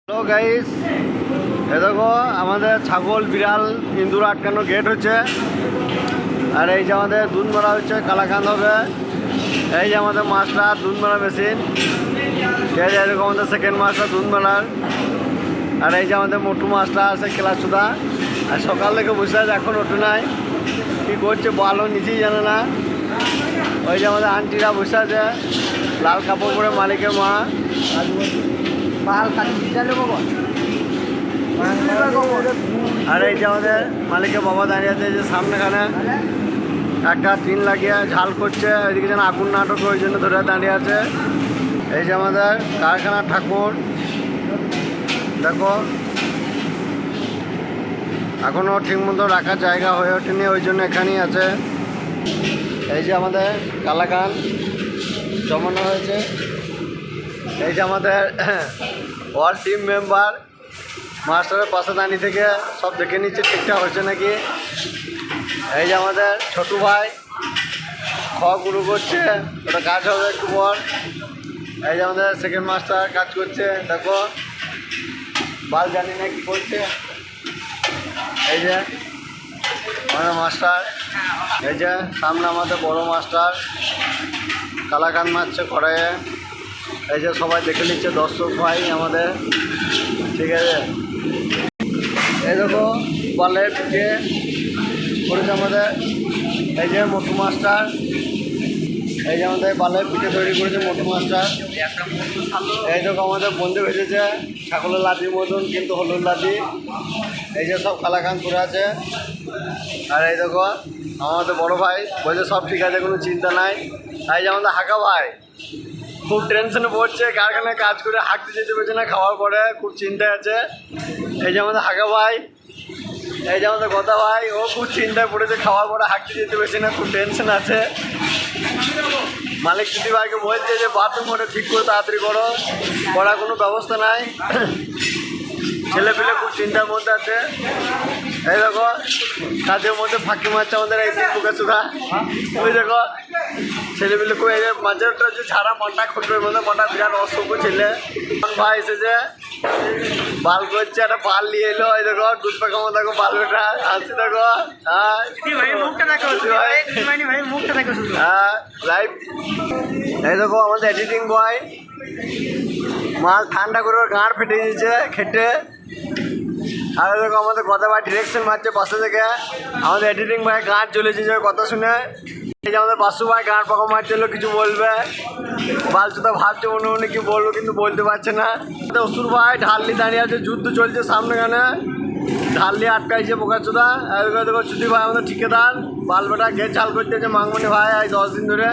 Hello guys, এ দেখো আমাদের ছাগল বিড়াল ইঁদুর আটকানো গেট হচ্ছে। আর এই যে আমাদের দুধ মারা হচ্ছে, কালাকান্দ হবে। এই যে আমাদের মাছটা দুধ মারা মেশিন, এই যে এরকম আমাদের সেকেন্ড মাছটা দুধ মারার। আর এই যে আমাদের মোটু মাছটা আছে খেলাচুদা। আর সকাল থেকে বসে আছে, এখন ওঠে নাই, কী করছে ভালো নিজেই জানে না। ওই যে আমাদের আন্টিরা বসে আছে, লাল কাপড় পরে মালিকের মা। আর এই যে আমাদের মালিকের বাবা দাঁড়িয়ে আছে, যে সামনেখানে একটা টিন লাগিয়ে ঝাল করছে, ওইদিকে যেন আগুন নাটক, ওই জন্য ধরে দাঁড়িয়ে আছে। এই যে আমাদের কারখানার ঠাকুর, দেখো এখনও ঠিক মতো রাখার জায়গা হয়ে ওঠেনি, ওই জন্য এখানেই আছে। এই যে আমাদের কালাকান জমানো হয়েছে। এই যে আমাদের ওয়ার্ড টিম মেম্বার মাস্টারের পাশে দাঁড়িয়ে থেকে সব দেখে নিচ্ছে ঠিকঠাক হচ্ছে নাকি। এই যে আমাদের ছোটু ভাই গুরু করছে, ওটা কাজ হবে একটু পর। এই যে আমাদের সেকেন্ড মাস্টার কাজ করছে, দেখো বাল জানি না কী করছে। এই যে আমাদের মাস্টার, এই যে সামনে আমাদের বড় মাস্টার কালাকান মারছে কড়াইয়ে। এই যে সবাই দেখে নিচ্ছে দর্শক ভাই আমাদের, ঠিক আছে। এই দেখো বলের পিঠে করেছে আমাদের, এই যে মোটু মাস্টার। এই যে আমাদের বালের পিঠে তৈরি করেছে মোটু মাস্টার। এই দেখো আমাদের বন্ধু ভেজেছে ছাগলের লাদির মতন, কিন্তু হলুদ লাদি। এই যে সব কালাকান করে আছে। আর এই দেখো আমাদের বড় ভাই বলছে সব ঠিক আছে, কোনো চিন্তা নাই। এই যে আমাদের হাঁকা ভাই খুব টেনশনে পড়ছে, কারখানায় কাজ করে হাঁকতে যেতে পারছে না, খাওয়ার পরে খুব চিন্তায় আছে। এই যে আমাদের হাঁকা ভাই, এই যে আমাদের গদা ভাই, ও খুব চিন্তায় পড়েছে, খাওয়ার পরে হাঁকতে যেতে পারছে না, খুব টেনশন আছে। মালিক দিদি ভাইকে বলছে যে বাথরুম করে ঠিক করে তাড়াতাড়ি করো, করার কোনো ব্যবস্থা নাই। ছেলে পেলে খুব চিন্তার মধ্যে আছে। এই দেখো তাদের মধ্যে ফাঁকি মারছে আমাদের এই বুকে সুধা। ওই দেখো ছেলে পেলে খুব, এই যে মাঝেটা যে ছাড়া মনটা খুঁটবের মধ্যে মনটা বিরাট অসুখ ছেলে। ভাই এসেছে বাল করছে, একটা বাল নিয়ে এলো। এই দেখো দুধ পাখা মতো দেখো বাল ওটা আসছে, দেখো হ্যাঁ লাইভ। এই দেখো আমাদের এডিটিং বয় মাল ঠান্ডা করে ওর গাঁড় ফেটে দিয়েছে খেটে। আর দেখো আমাদের কথা ভাই ডিরেকশন মারছে পাশে থেকে, আমাদের এডিটিং ভাই গাঁট চলেছে যে কথা শুনে। এই যে আমাদের বাসু ভাই গাঁট পাকা মারছিল, কিছু বলবে বালচুতা ভাবছে মনে মনে কি বলবো, কিন্তু বলতে পারছে না। আমাদের অসুর ভাই ঢাললি দাঁড়িয়ে আছে, যুদ্ধ চলছে সামনেখানে, ঢাললি আটকাইছে বোকাচুদা। আর দেখো চুতি ভাই আমাদের ঠিকাদার বাল বেটা গেট ঝাল করতেছে মাঙ্গমণি ভাই এই 10 দিন ধরে।